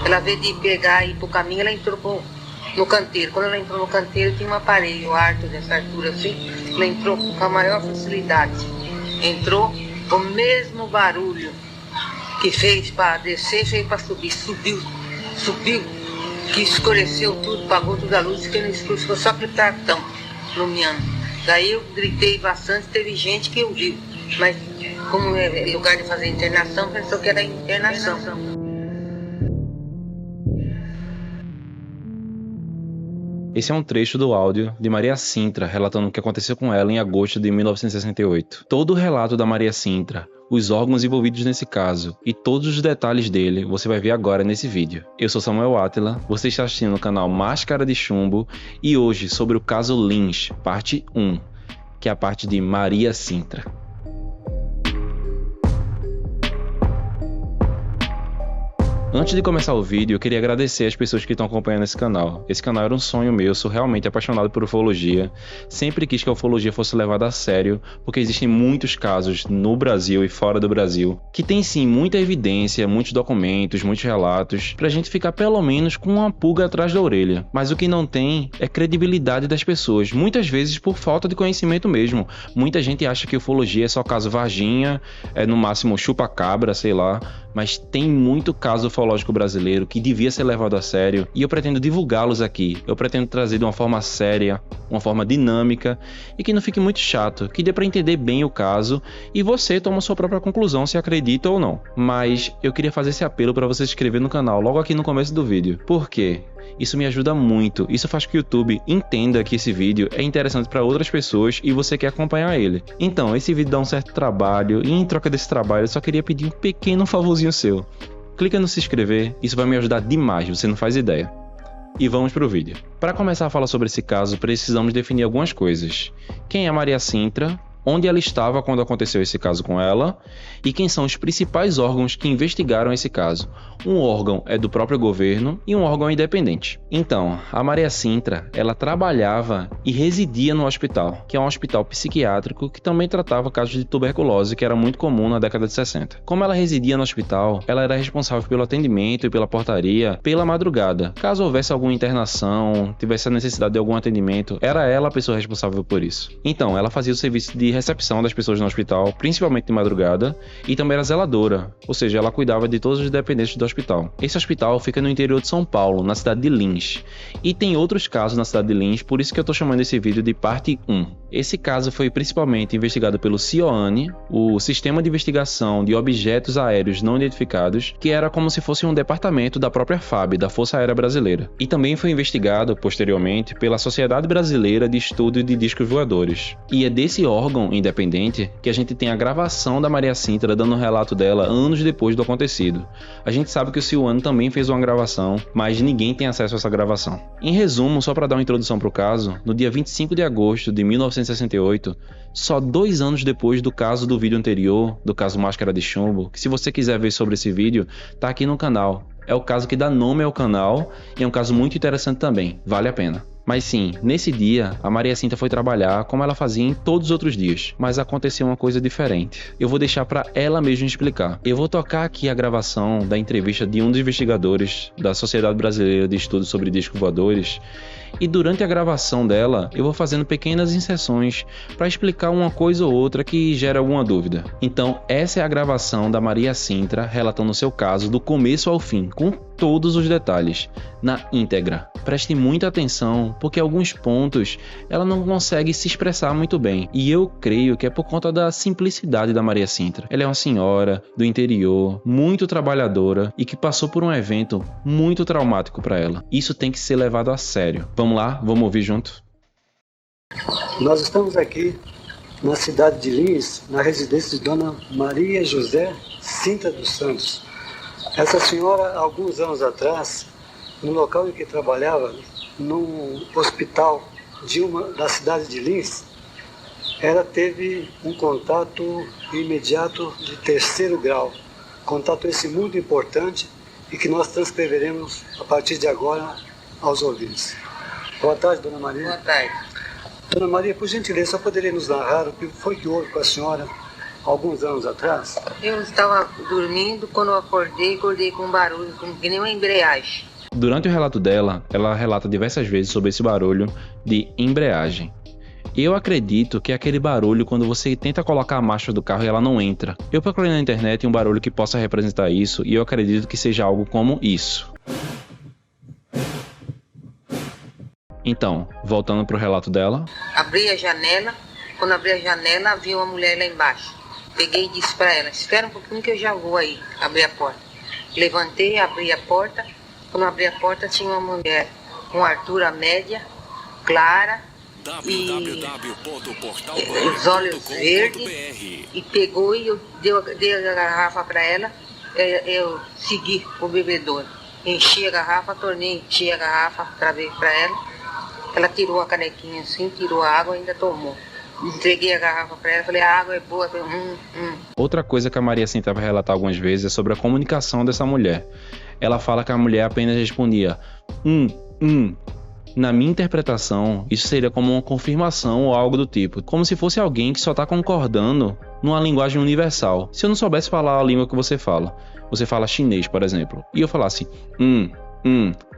Ela veio de pegar e ir pro caminho, ela entrou no canteiro. Quando ela entrou no canteiro, tinha um aparelho alto dessa altura assim. Ela entrou com a maior facilidade. Entrou o mesmo barulho que fez para descer, fez para subir. Subiu, que escureceu tudo, apagou toda a luz, fiquei no escuro, ficou só aquele cartão iluminando. Daí eu gritei bastante, teve gente que ouviu. Mas como é lugar de fazer internação, pensou que era internação. Esse é um trecho do áudio de Maria Sintra, relatando o que aconteceu com ela em agosto de 1968. Todo o relato da Maria Sintra, os órgãos envolvidos nesse caso e todos os detalhes dele você vai ver agora nesse vídeo. Eu sou Samuel Átila, você está assistindo o canal Máscara de Chumbo e hoje sobre o caso Lins, parte 1, que é a parte de Maria Sintra. Antes de começar o vídeo, eu queria agradecer as pessoas que estão acompanhando esse canal. Esse canal era um sonho meu, sou realmente apaixonado por ufologia. Sempre quis que a ufologia fosse levada a sério, porque existem muitos casos no Brasil e fora do Brasil, que tem sim muita evidência, muitos documentos, muitos relatos, pra gente ficar pelo menos com uma pulga atrás da orelha. Mas o que não tem é credibilidade das pessoas, muitas vezes por falta de conhecimento mesmo. Muita gente acha que ufologia é só caso Varginha, é no máximo chupa-cabra, sei lá, mas tem muito caso ufológico brasileiro que devia ser levado a sério e eu pretendo divulgá-los aqui. Eu pretendo trazer de uma forma séria, uma forma dinâmica e que não fique muito chato, que dê para entender bem o caso e você toma sua própria conclusão se acredita ou não. Mas eu queria fazer esse apelo para você se inscrever no canal logo aqui no começo do vídeo. Por quê? Isso me ajuda muito, isso faz com que o YouTube entenda que esse vídeo é interessante para outras pessoas e você quer acompanhar ele. Então, esse vídeo dá um certo trabalho e em troca desse trabalho eu só queria pedir um pequeno favorzinho seu. Clica no se inscrever, isso vai me ajudar demais, você não faz ideia. E vamos pro vídeo. Para começar a falar sobre esse caso, precisamos definir algumas coisas. Quem é Maria Sintra? Onde ela estava quando aconteceu esse caso com ela e quem são os principais órgãos que investigaram esse caso. Um órgão é do próprio governo e um órgão independente. Então, a Maria Sintra, ela trabalhava e residia no hospital, que é um hospital psiquiátrico que também tratava casos de tuberculose, que era muito comum na década de 60. Como ela residia no hospital, ela era responsável pelo atendimento e pela portaria pela madrugada. Caso houvesse alguma internação, tivesse a necessidade de algum atendimento, era ela a pessoa responsável por isso. Então, ela fazia o serviço de recepção das pessoas no hospital, principalmente de madrugada, e também era zeladora, ou seja, ela cuidava de todos os dependentes do hospital. Esse hospital fica no interior de São Paulo, na cidade de Lins, e tem outros casos na cidade de Lins, por isso que eu estou chamando esse vídeo de parte 1. Esse caso foi principalmente investigado pelo CIOANI, o Sistema de Investigação de Objetos Aéreos Não Identificados, que era como se fosse um departamento da própria FAB, da Força Aérea Brasileira. E também foi investigado, posteriormente, pela Sociedade Brasileira de Estudo de Discos Voadores. E é desse órgão independente que a gente tem a gravação da Maria Sintra dando um relato dela anos depois do acontecido. A gente sabe que o CIOANI também fez uma gravação, mas ninguém tem acesso a essa gravação. Em resumo, só para dar uma introdução para o caso, no dia 25 de agosto de 1968, só 2 anos depois do caso do vídeo anterior, do caso Máscara de Chumbo, que se você quiser ver sobre esse vídeo, tá aqui no canal. É o caso que dá nome ao canal e é um caso muito interessante também, vale a pena. Mas sim, nesse dia, a Maria Sintra foi trabalhar como ela fazia em todos os outros dias, mas aconteceu uma coisa diferente. Eu vou deixar para ela mesma explicar. Eu vou tocar aqui a gravação da entrevista de um dos investigadores da Sociedade Brasileira de Estudos sobre Discos Voadores, e durante a gravação dela, eu vou fazendo pequenas inserções para explicar uma coisa ou outra que gera alguma dúvida. Então, essa é a gravação da Maria Sintra relatando o seu caso do começo ao fim, com todos os detalhes, na íntegra. Preste muita atenção, porque alguns pontos ela não consegue se expressar muito bem, e eu creio que é por conta da simplicidade da Maria Sintra. Ela é uma senhora do interior, muito trabalhadora e que passou por um evento muito traumático para ela. Isso tem que ser levado a sério. Vamos lá, vamos ouvir junto? Nós estamos aqui na cidade de Lins, na residência de Dona Maria José Sintra dos Santos. Essa senhora, alguns anos atrás, no local em que trabalhava, num hospital da cidade de Lins, ela teve um contato imediato de 3º grau. Contato esse muito importante e que nós transcreveremos a partir de agora aos ouvintes. Boa tarde, Dona Maria. Boa tarde. Dona Maria, por gentileza, só poderia nos narrar o que foi que houve com a senhora alguns anos atrás? Eu estava dormindo, quando eu acordei com um barulho, que nem uma embreagem. Durante o relato dela, ela relata diversas vezes sobre esse barulho de embreagem. Eu acredito que é aquele barulho quando você tenta colocar a marcha do carro e ela não entra. Eu procurei na internet um barulho que possa representar isso e eu acredito que seja algo como isso. Então, voltando pro relato dela. Abri a janela, quando abri a janela, vi uma mulher lá embaixo. Peguei e disse para ela, espera um pouquinho que eu já vou aí, abrir a porta. Levantei, abri a porta, quando abri a porta tinha uma mulher com altura média, clara, e os olhos verdes, e pegou e eu dei a garrafa para ela, eu segui o bebedouro. Enchi a garrafa, enchi a garrafa, travei para ela. Ela tirou a canequinha assim, tirou a água e ainda tomou. Entreguei a garrafa para ela, falei, a água é boa. Falei, Outra coisa que a Maria Cintra vai relatar algumas vezes é sobre a comunicação dessa mulher. Ela fala que a mulher apenas respondia Na minha interpretação, isso seria como uma confirmação ou algo do tipo, como se fosse alguém que só está concordando numa linguagem universal. Se eu não soubesse falar a língua que você fala chinês, por exemplo, e eu falasse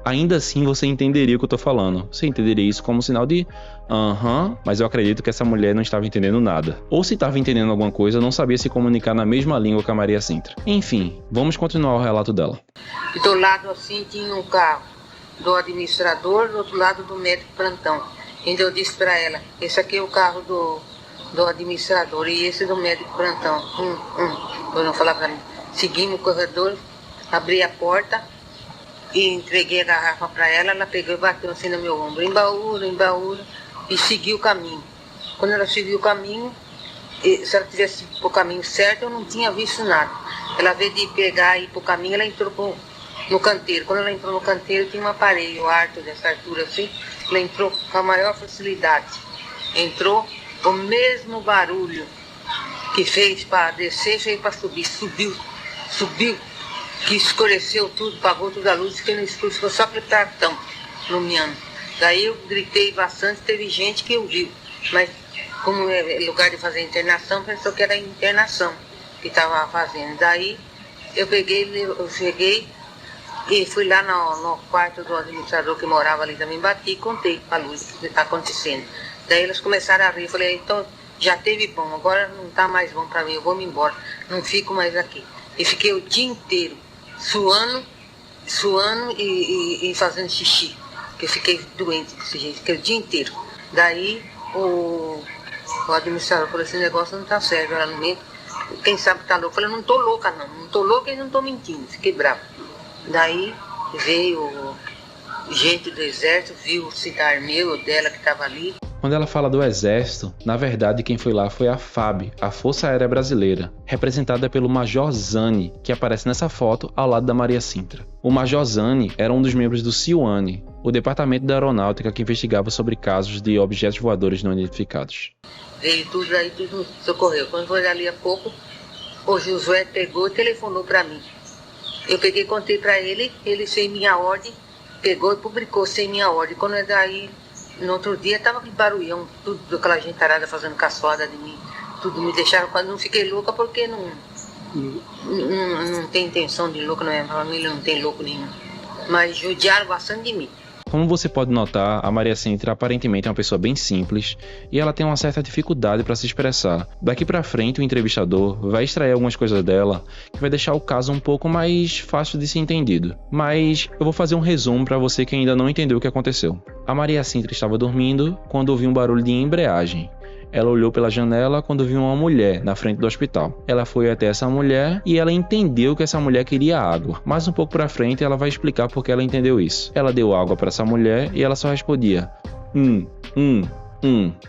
ainda assim você entenderia o que eu tô falando. Você entenderia isso como um sinal de mas eu acredito que essa mulher não estava entendendo nada. Ou se estava entendendo alguma coisa, não sabia se comunicar na mesma língua que a Maria Cintra. Enfim, vamos continuar o relato dela. Do lado assim tinha um carro do administrador, do outro lado do médico plantão. Então eu disse para ela, esse aqui é o carro do administrador e esse do médico plantão. Eu não falava para mim. Seguimos o corredor, abri a porta e entreguei a garrafa para ela. Ela pegou e bateu assim no meu ombro, embaúra, e seguiu o caminho. Quando ela seguiu o caminho, se ela tivesse ido para o caminho certo, eu não tinha visto nada. Ela veio de pegar e ir para o caminho, ela entrou no canteiro. Quando ela entrou no canteiro, tinha um aparelho alto dessa altura assim, ela entrou com a maior facilidade. Entrou o mesmo barulho que fez para descer, fez para subir. Subiu, que escureceu tudo, apagou toda a luz, fiquei no escuro, ficou só aquele cartão iluminando. Daí eu gritei bastante, teve gente que ouviu, mas como é lugar de fazer internação, pensou que era internação que estava fazendo. Daí eu cheguei e fui lá no quarto do administrador que morava ali também, bati e contei para a luz o que está acontecendo. Daí eles começaram a rir, eu falei, então já teve bom, agora não está mais bom para mim, eu vou me embora, não fico mais aqui. E fiquei o dia inteiro suando e fazendo xixi, que eu fiquei doente desse jeito, fiquei o dia inteiro. Daí o administrador falou, esse negócio não está certo, ela não mente, quem sabe está louco. Eu falei, não estou louca não estou louca e não estou mentindo, fiquei bravo. Daí veio gente do exército, viu o citar meu dela que estava ali. Quando ela fala do exército, na verdade quem foi lá foi a FAB, a Força Aérea Brasileira, representada pelo Major Zani, que aparece nessa foto ao lado da Maria Cintra. O Major Zani era um dos membros do CIUANE, o departamento da aeronáutica que investigava sobre casos de objetos voadores não identificados. Veio tudo aí, tudo socorreu. Quando foi ali a pouco, o Josué pegou e telefonou para mim. Eu peguei e contei para ele sem minha ordem, pegou e publicou sem minha ordem. Quando é daí, no outro dia, tava com barulhão, tudo aquela gentarada fazendo caçoada de mim, tudo me deixaram, quando não fiquei louca porque não tem intenção de louco, na minha família não tem louco nenhum, mas judiaram bastante de mim. Como você pode notar, a Maria Cintra aparentemente é uma pessoa bem simples e ela tem uma certa dificuldade para se expressar. Daqui para frente, o entrevistador vai extrair algumas coisas dela que vai deixar o caso um pouco mais fácil de ser entendido. Mas eu vou fazer um resumo para você que ainda não entendeu o que aconteceu. A Maria Cintra estava dormindo quando ouviu um barulho de embreagem. Ela olhou pela janela quando viu uma mulher na frente do hospital. Ela foi até essa mulher e ela entendeu que essa mulher queria água. Mais um pouco pra frente ela vai explicar por que ela entendeu isso. Ela deu água para essa mulher e ela só respondia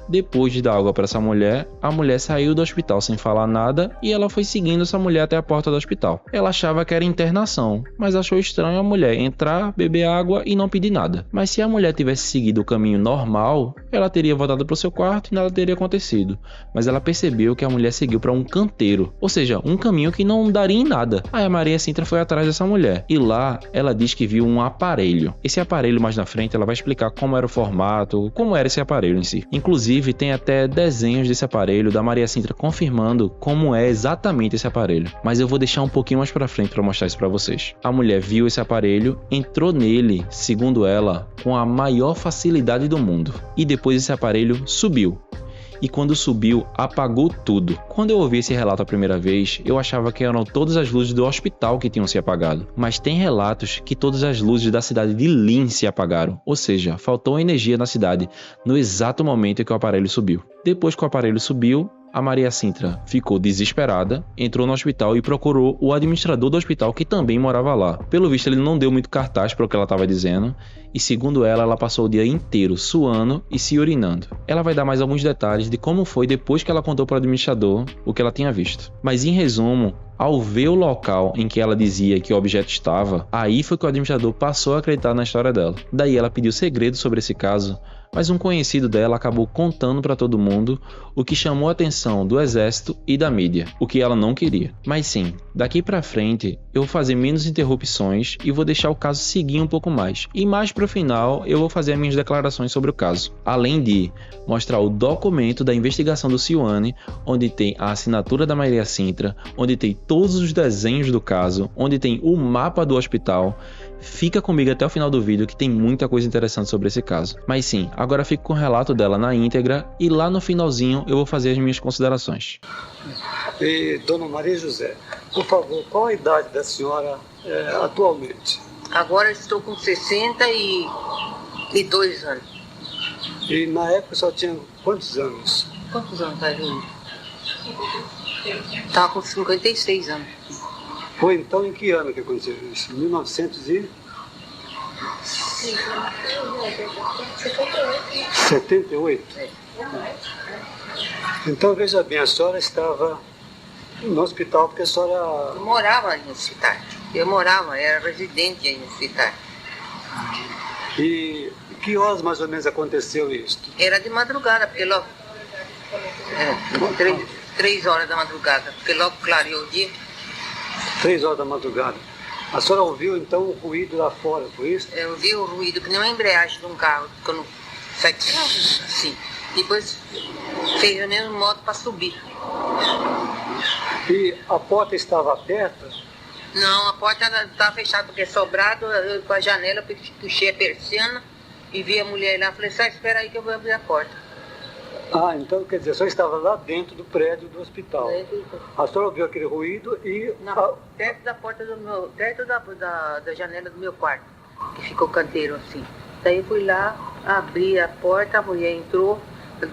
Depois de dar água para essa mulher, a mulher saiu do hospital sem falar nada e ela foi seguindo essa mulher até a porta do hospital. Ela achava que era internação, mas achou estranho a mulher entrar, beber água e não pedir nada. Mas se a mulher tivesse seguido o caminho normal, ela teria voltado para o seu quarto e nada teria acontecido. Mas ela percebeu que a mulher seguiu para um canteiro, ou seja, um caminho que não daria em nada. Aí a Maria Cintra foi atrás dessa mulher e lá ela diz que viu um aparelho. Esse aparelho mais na frente ela vai explicar como era o formato, como era esse aparelho em si. si. Inclusive, tem até desenhos desse aparelho da Maria Cintra confirmando como é exatamente esse aparelho. Mas eu vou deixar um pouquinho mais pra frente para mostrar isso para vocês. A mulher viu esse aparelho, entrou nele, segundo ela, com a maior facilidade do mundo. E depois esse aparelho subiu. E quando subiu, apagou tudo. Quando eu ouvi esse relato a primeira vez, eu achava que eram todas as luzes do hospital que tinham se apagado. Mas tem relatos que todas as luzes da cidade de Linz se apagaram. Ou seja, faltou energia na cidade no exato momento em que o aparelho subiu. Depois que o aparelho subiu, a Maria Cintra ficou desesperada, entrou no hospital e procurou o administrador do hospital, que também morava lá. Pelo visto, ele não deu muito cartaz para o que ela estava dizendo, e segundo ela, ela passou o dia inteiro suando e se urinando. Ela vai dar mais alguns detalhes de como foi depois que ela contou para o administrador o que ela tinha visto. Mas em resumo, ao ver o local em que ela dizia que o objeto estava, aí foi que o administrador passou a acreditar na história dela. Daí ela pediu segredo sobre esse caso, mas um conhecido dela acabou contando para todo mundo, o que chamou a atenção do exército e da mídia, o que ela não queria. Mas sim, daqui para frente eu vou fazer menos interrupções e vou deixar o caso seguir um pouco mais. E mais pro final eu vou fazer as minhas declarações sobre o caso, além de mostrar o documento da investigação do Ciuane, onde tem a assinatura da Maria Cintra, onde tem todos os desenhos do caso, onde tem o mapa do hospital. Fica comigo até o final do vídeo que tem muita coisa interessante sobre esse caso. Mas sim, agora fico com o relato dela na íntegra e lá no finalzinho eu vou fazer as minhas considerações. E Dona Maria José, por favor, qual a idade da senhora atualmente? Agora estou com 62 anos. E na época só tinha quantos anos? Quantos anos tá, Júlio? Estava com 56 anos. Foi então em que ano que aconteceu isso? 1978? Então veja bem, a senhora estava no hospital porque a senhora... Eu morava no hospital. Era residente aí no hospital. E que horas mais ou menos aconteceu isso? Era de madrugada, porque logo... 3 horas da madrugada, porque logo clareou o dia. 3 horas da madrugada. A senhora ouviu então o ruído lá fora, foi isso? Eu ouvi o ruído, que nem uma embreagem de um carro, quando sai assim. Depois fez o mesmo modo para subir. E a porta estava aberta? Não, a porta estava fechada, porque é sobrado, eu com a janela, eu puxei a persiana e vi a mulher lá, falei, sai, espera aí que eu vou abrir a porta. Ah, então quer dizer, a senhora estava lá dentro do prédio do hospital. A senhora ouviu aquele ruído e... Perto da porta do meu... Perto da janela do meu quarto, que ficou canteiro assim. Daí eu fui lá, abri a porta, a mulher entrou,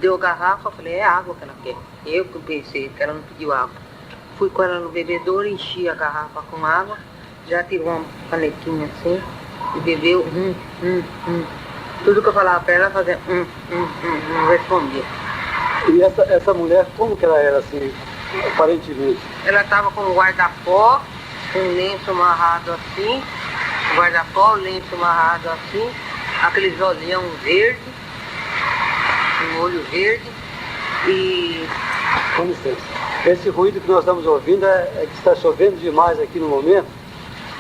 deu a garrafa, falei, é água que ela quer. Eu que pensei que ela não pediu água. Fui com ela no bebedouro, enchi a garrafa com água, já tirou uma canequinha assim, e bebeu, Tudo que eu falava para ela, fazia, não respondia. E essa mulher, como que ela era assim, aparentemente? Ela estava com um guarda-pó, um lenço amarrado assim, lenço amarrado assim, aqueles olhão verde, um olho verde e... Com licença. Esse ruído que nós estamos ouvindo é que está chovendo demais aqui no momento,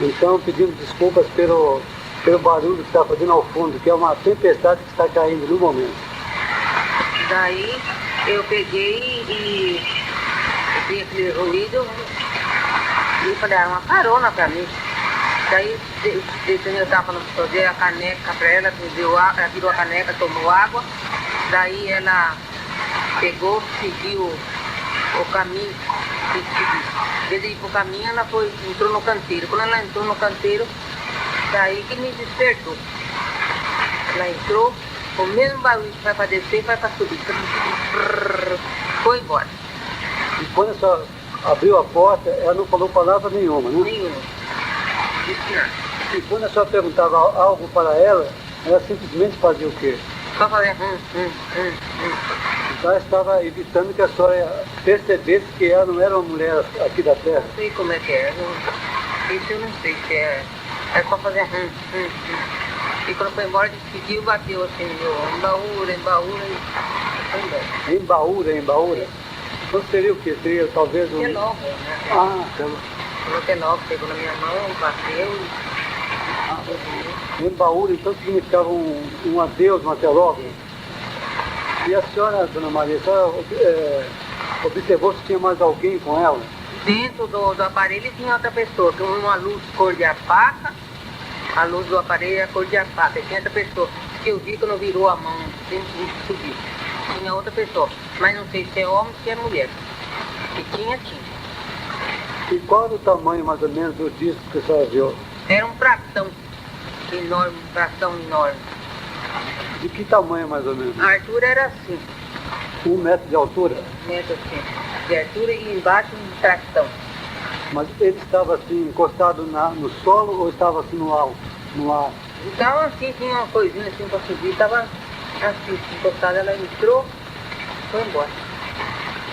então pedimos desculpas pelo barulho que está fazendo ao fundo, que é uma tempestade que está caindo no momento. Daí eu peguei e vi aquele ruído e falei, uma carona para mim. Daí eu tava eu dei a caneca para ela, ela virou a caneca, tomou água. Daí ela pegou, seguiu o caminho. Desde ir pro caminho ela entrou no canteiro. Quando ela entrou no canteiro, daí que me despertou. Ela entrou, o mesmo barulho que vai para descer, vai para subir. Foi embora. E quando a senhora abriu a porta, ela não falou palavra nenhuma, né? Nenhuma. Disse nada. E quando a senhora perguntava algo para ela simplesmente fazia o quê? Só fazia Então ela estava evitando que a senhora percebesse que ela não era uma mulher aqui da terra. Não sei como é que é. Isso eu não sei se é. É só fazer E quando foi embora, despediu, bateu assim no meu embaúra e foi embora. Embaúra? Então seria o quê? Seria talvez um... Relógio, né? Ah, então... O relógio pegou na minha mão, bateu Embaúra, então significava um adeus, um até logo? E a senhora, dona Maria, a senhora observou se tinha mais alguém com ela? Dentro do aparelho tinha outra pessoa, com uma luz cor de alpaca, a luz do aparelho era cor de alpaca, tinha outra pessoa, que eu vi quando virou a mão, dentro do subiu. Tinha outra pessoa, mas não sei se é homem ou se é mulher. E tinha. E qual era o tamanho, mais ou menos, do disco que a senhora viu? Era um pratão enorme, um pratão enorme. De que tamanho, mais ou menos? A altura era assim, 1 metro de altura? 1 metro assim, de altura e embaixo um pratão. Mas ele estava assim, encostado no solo ou estava assim no alto, no ar? Então assim, tinha uma coisinha assim pra subir, estava assim, encostado, ela entrou, foi embora.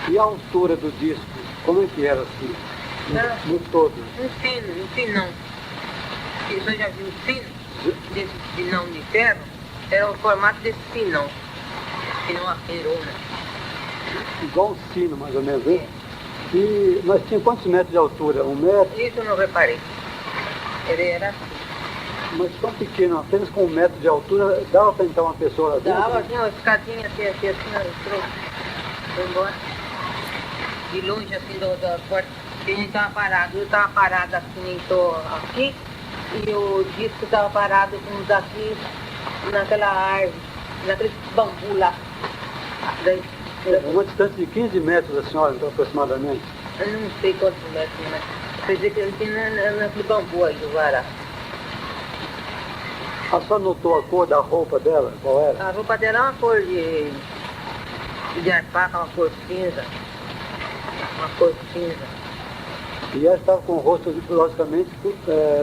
E a altura do disco, como é que era assim? No todo? Um sinão. Você já viu um sino? Desse sinão de ferro? Era o formato desse sinão. Sinão aferona. Igual um sino, mais ou menos, hein? E nós tinha quantos metros de altura? 1 metro? Isso eu não reparei. Ele era assim. Mas tão pequeno, apenas com 1 metro de altura, dava para entrar uma pessoa lá dentro? Dava, tinha uma escadinha assim, entrou. Foi embora. De longe assim da porta, a gente estava parado. Eu estava parado assim, estou aqui, e o disco estava parado com os daqui naquela árvore, naquele bambu lá. Daí, Uma distância de 15 metros da senhora, então, aproximadamente. eu não sei quantos metros, mas quer dizer que ele tinha naquele bambu aí do vará. A senhora notou a cor da roupa dela? Qual era? A roupa dela é uma cor de alpaca, uma cor cinza. Uma cor cinza. E ela estava com o rosto, logicamente,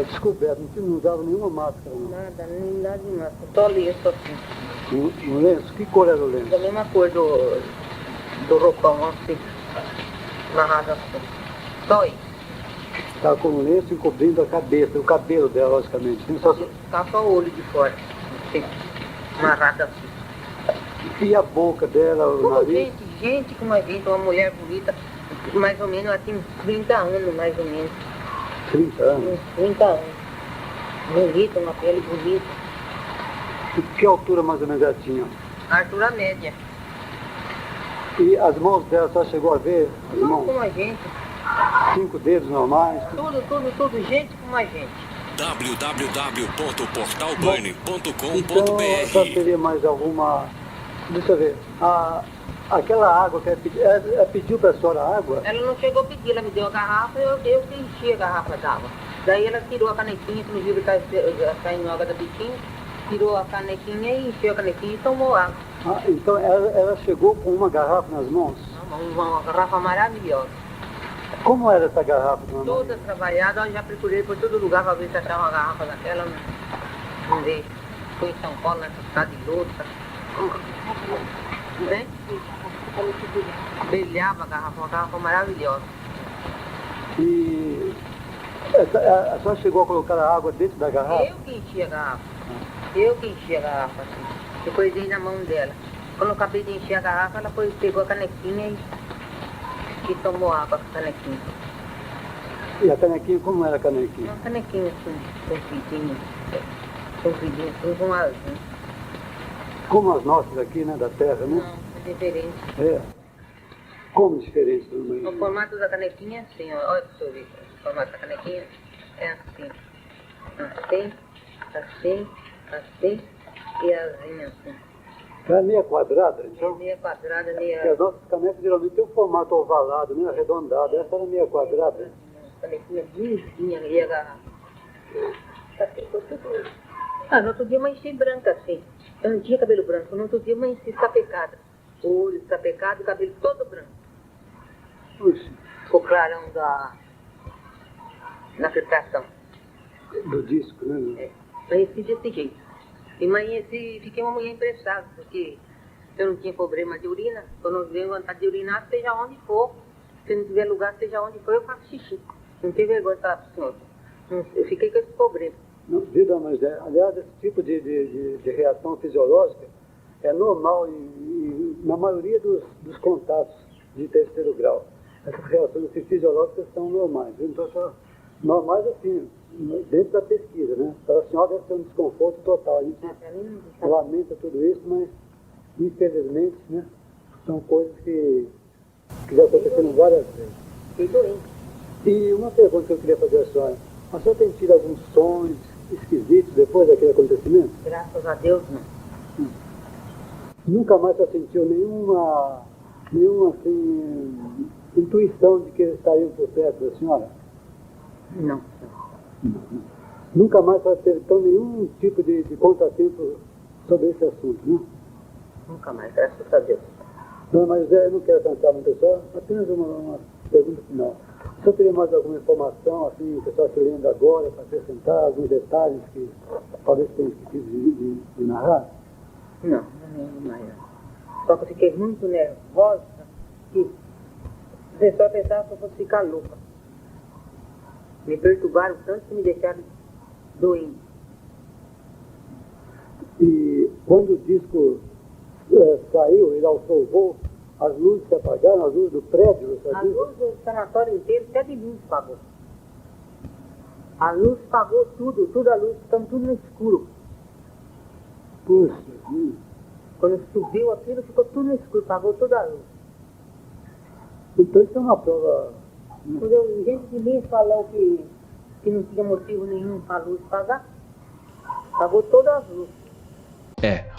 descoberto, não usava nenhuma máscara, não. Nada, nem nada de máscara. Só lenço assim. Um lenço? Que cor era o lenço? Da mesma cor do roupão, assim. Amarrado assim. Só isso. Estava com um lenço encobrindo a cabeça, o cabelo dela, logicamente. Ficava só o olho de fora. Assim. Amarrado assim. E a boca dela, o Como nariz? gente como a gente, uma mulher bonita, mais ou menos, ela tem uns 30 anos, mais ou menos. 30 anos. Uns 30 anos. Bonita, uma pele bonita. E que altura mais ou menos ela tinha? Altura média. E as mãos dela, só chegou a ver? As Tudo mãos? como a gente. 5 dedos normais? Tudo, gente como a gente. Então, só www.portalburning.com.br. teria mais alguma... Deixa eu ver. Aquela água que ela pediu para a senhora água? Ela não chegou a pedir, ela me deu a garrafa, eu que enchi a garrafa d'água. Daí ela tirou a canequinha, que no livro está em água da biquinha, tirou a canequinha e encheu a canequinha e tomou água. Então ela chegou com uma garrafa nas mãos? Uma garrafa maravilhosa. Como era essa garrafa, dona Maria? Toda trabalhada, eu já procurei por todo lugar para ver se achava uma garrafa daquela, não veio. Foi em São Paulo, nessa cidade de Luta. Né? Brilhava a garrafa, uma garrafa maravilhosa. E a senhora chegou a colocar a água dentro da garrafa? Eu que enchi a garrafa. Eu que enchi a garrafa, assim. Depois dei na mão dela. Quando eu acabei de encher a garrafa, ela pegou a canequinha e tomou água com a canequinha. E a canequinha, como era a canequinha? Uma canequinha assim, compridinha, assim, com asinho. Como as nossas aqui, né, da terra, né? Não, é diferente. É. Como diferente, dona Maria? O formato da canequinha é assim, ó. Olha pra você ver. O formato da canequinha é assim. Assim, e asinha assim. Era meia quadrada, então? Meia quadrada, Porque meia... as nossas canecas geralmente têm um formato ovalado, né, arredondado. Essa era meia quadrada. Canequinha lisinha e a garrafa. No outro dia amanheci branca assim. Eu não tinha cabelo branco, no outro dia amanheci sapecada. O olho sapecado, o cabelo todo branco. Puxa, O clarão na filtração. do disco, né? Amanheci desse jeito. E amanheci, fiquei uma mulher emprestada, porque eu não tinha problema de urina. Quando eu venho vontade de urinar, seja onde for. Se não tiver lugar, seja onde for, eu faço xixi. Não tem vergonha de falar pro senhor. Eu fiquei com esse problema. Não, viu, dona Maria? Aliás, esse tipo de reação fisiológica é normal na maioria dos contatos de terceiro grau. Essas reações fisiológicas são normais. Então, são normais assim, dentro da pesquisa, né? Para a senhora deve ser um desconforto total. A gente lamenta tudo isso, mas infelizmente, né, são coisas que já aconteceram várias vezes. Fiquei doente. E uma pergunta que eu queria fazer à senhora: a senhora tem tido alguns sonhos esquisitos depois daquele acontecimento? Graças a Deus, não. Nunca mais você sentiu nenhuma assim, intuição de que eles estariam por perto da senhora? Não. Nunca mais você teve então nenhum tipo de contratempo sobre esse assunto, né? Nunca mais, graças a Deus. Dona Maria José, eu não quero cansar muito a senhora, apenas uma pergunta final. O senhor teria mais alguma informação, assim, que a senhora se lembra agora, para acrescentar alguns detalhes que talvez tenha esquecido de narrar? Não lembro mais. Só que eu fiquei muito nervosa, que você só pensava que eu fosse ficar louca. Me perturbaram tanto que me deixaram doente. E quando o disco saiu, ele alçou o voo, as luzes se apagaram, as luzes do prédio, A luz do sanatório inteiro, até de luz pagou. A luz pagou tudo a luz, ficamos tudo no escuro. Puxa, Quando subiu aquilo, ficou tudo no escuro, pagou toda a luz. então isso é uma prova. Quando gente de mim falou que não tinha motivo nenhum para a luz pagar, pagou todas as luzes.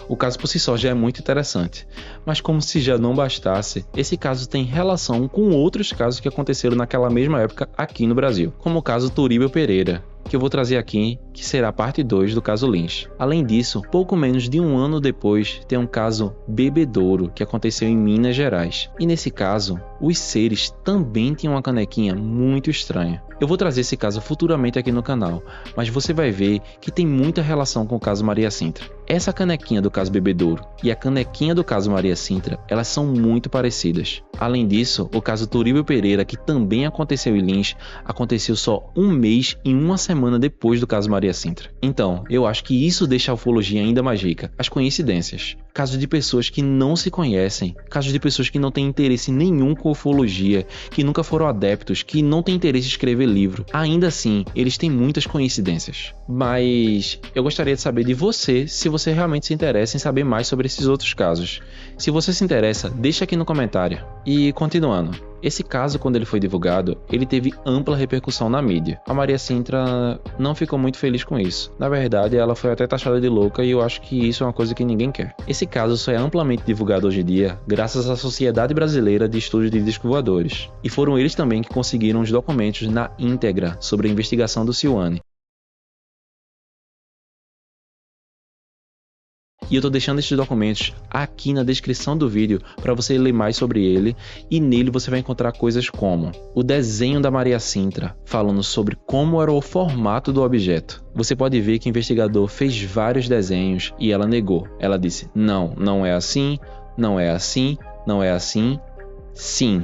O caso por si só já é muito interessante, mas como se já não bastasse, esse caso tem relação com outros casos que aconteceram naquela mesma época aqui no Brasil, como o caso Turíbio Pereira, que eu vou trazer aqui, que será a parte 2 do caso Lynch. Além disso, pouco menos de um ano depois, tem um caso Bebedouro, que aconteceu em Minas Gerais. E nesse caso, os seres também tinham uma canequinha muito estranha. Eu vou trazer esse caso futuramente aqui no canal, mas você vai ver que tem muita relação com o caso Maria Sintra. Essa canequinha do caso Bebedouro e a canequinha do caso Maria Sintra, elas são muito parecidas. Além disso, o caso Turíbio Pereira, que também aconteceu em Lins, aconteceu só um mês e uma semana depois do caso Maria Sintra. Então, eu acho que isso deixa a ufologia ainda mais rica. As coincidências. Casos de pessoas que não se conhecem, casos de pessoas que não têm interesse nenhum com ufologia, que nunca foram adeptos, que não têm interesse em escrever livro. Ainda assim, eles têm muitas coincidências. Mas eu gostaria de saber de você, se você realmente se interessa em saber mais sobre esses outros casos. Se você se interessa, deixa aqui no comentário. E continuando, esse caso, quando ele foi divulgado, ele teve ampla repercussão na mídia. A Maria Sintra não ficou muito feliz com isso. Na verdade, ela foi até taxada de louca e eu acho que isso é uma coisa que ninguém quer. Esse caso só é amplamente divulgado hoje em dia graças à Sociedade Brasileira de Estudos de Discos Voadores. E foram eles também que conseguiram os documentos na íntegra sobre a investigação do Siwane. E eu tô deixando esses documentos aqui na descrição do vídeo para você ler mais sobre ele, e nele você vai encontrar coisas como o desenho da Maria Sintra, falando sobre como era o formato do objeto. Você pode ver que o investigador fez vários desenhos e ela negou. Ela disse: não, não é assim, não é assim, não é assim, sim.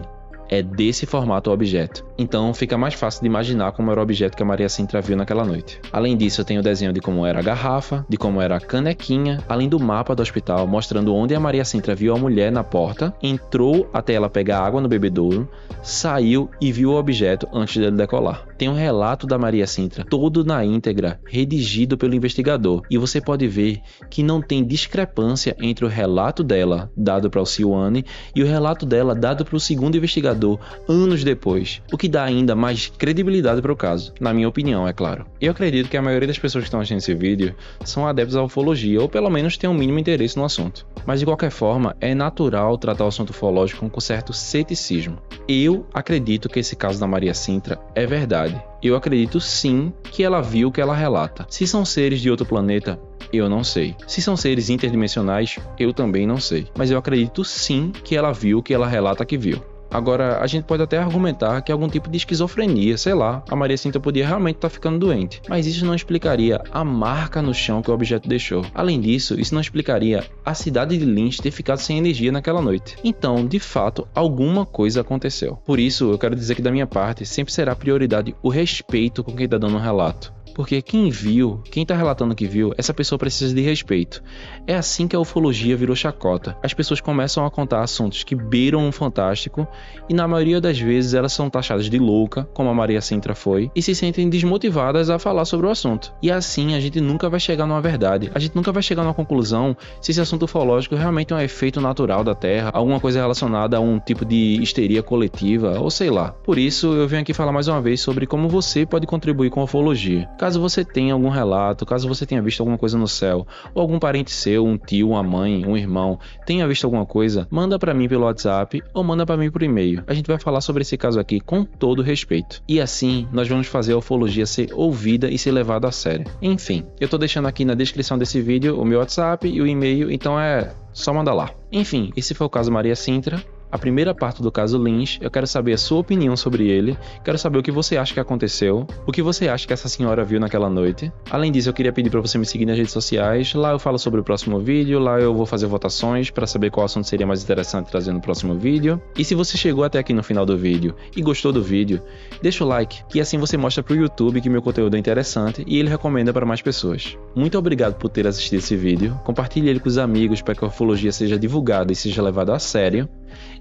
É desse formato o objeto. Então fica mais fácil de imaginar como era o objeto que a Maria Sintra viu naquela noite. Além disso, eu tenho o desenho de como era a garrafa, de como era a canequinha, além do mapa do hospital mostrando onde a Maria Sintra viu a mulher na porta, entrou até ela pegar água no bebedouro, saiu e viu o objeto antes dele decolar. Tem um relato da Maria Sintra, todo na íntegra, redigido pelo investigador, e você pode ver que não tem discrepância entre o relato dela, dado para o Siwane, e o relato dela, dado para o segundo investigador, anos depois, o que dá ainda mais credibilidade para o caso, na minha opinião, é claro. Eu acredito que a maioria das pessoas que estão assistindo esse vídeo são adeptos à ufologia, ou pelo menos têm um mínimo interesse no assunto. Mas de qualquer forma, é natural tratar o assunto ufológico com certo ceticismo. Eu acredito que esse caso da Maria Sintra é verdade. Eu acredito sim que ela viu o que ela relata. Se são seres de outro planeta, eu não sei. Se são seres interdimensionais, eu também não sei. Mas eu acredito sim que ela viu o que ela relata que viu. Agora, a gente pode até argumentar que é algum tipo de esquizofrenia, sei lá, a Maria Sintra podia realmente estar ficando doente. Mas isso não explicaria a marca no chão que o objeto deixou. Além disso, isso não explicaria a cidade de Lins ter ficado sem energia naquela noite. Então, de fato, alguma coisa aconteceu. Por isso, eu quero dizer que da minha parte, sempre será prioridade o respeito com quem está dando um relato. porque quem viu, quem tá relatando que viu, essa pessoa precisa de respeito. É assim que a ufologia virou chacota. As pessoas começam a contar assuntos que beiram um fantástico e na maioria das vezes elas são taxadas de louca, como a Maria Sintra foi, e se sentem desmotivadas a falar sobre o assunto. E assim a gente nunca vai chegar numa verdade, a gente nunca vai chegar numa conclusão se esse assunto ufológico realmente é um efeito natural da Terra, alguma coisa relacionada a um tipo de histeria coletiva, ou sei lá. Por isso eu venho aqui falar mais uma vez sobre como você pode contribuir com a ufologia. Caso você tenha algum relato, caso você tenha visto alguma coisa no céu, ou algum parente seu, um tio, uma mãe, um irmão, tenha visto alguma coisa, manda pra mim pelo WhatsApp ou manda pra mim por e-mail. A gente vai falar sobre esse caso aqui com todo respeito. E assim, nós vamos fazer a ufologia ser ouvida e ser levada a sério. Enfim, eu tô deixando aqui na descrição desse vídeo o meu WhatsApp e o e-mail, então é só mandar lá. Enfim, esse foi o caso Maria Sintra. A primeira parte do caso Lynch, eu quero saber a sua opinião sobre ele, quero saber o que você acha que aconteceu, o que você acha que essa senhora viu naquela noite. Além disso, eu queria pedir para você me seguir nas redes sociais, lá eu falo sobre o próximo vídeo, lá eu vou fazer votações para saber qual assunto seria mais interessante trazer no próximo vídeo. E se você chegou até aqui no final do vídeo e gostou do vídeo, deixa o like, que assim você mostra pro YouTube que meu conteúdo é interessante e ele recomenda para mais pessoas. Muito obrigado por ter assistido esse vídeo, compartilhe ele com os amigos para que a ufologia seja divulgada e seja levada a sério.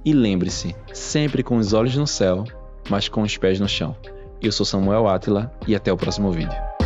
E lembre-se, sempre com os olhos no céu, mas com os pés no chão. Eu sou Samuel Átila e até o próximo vídeo.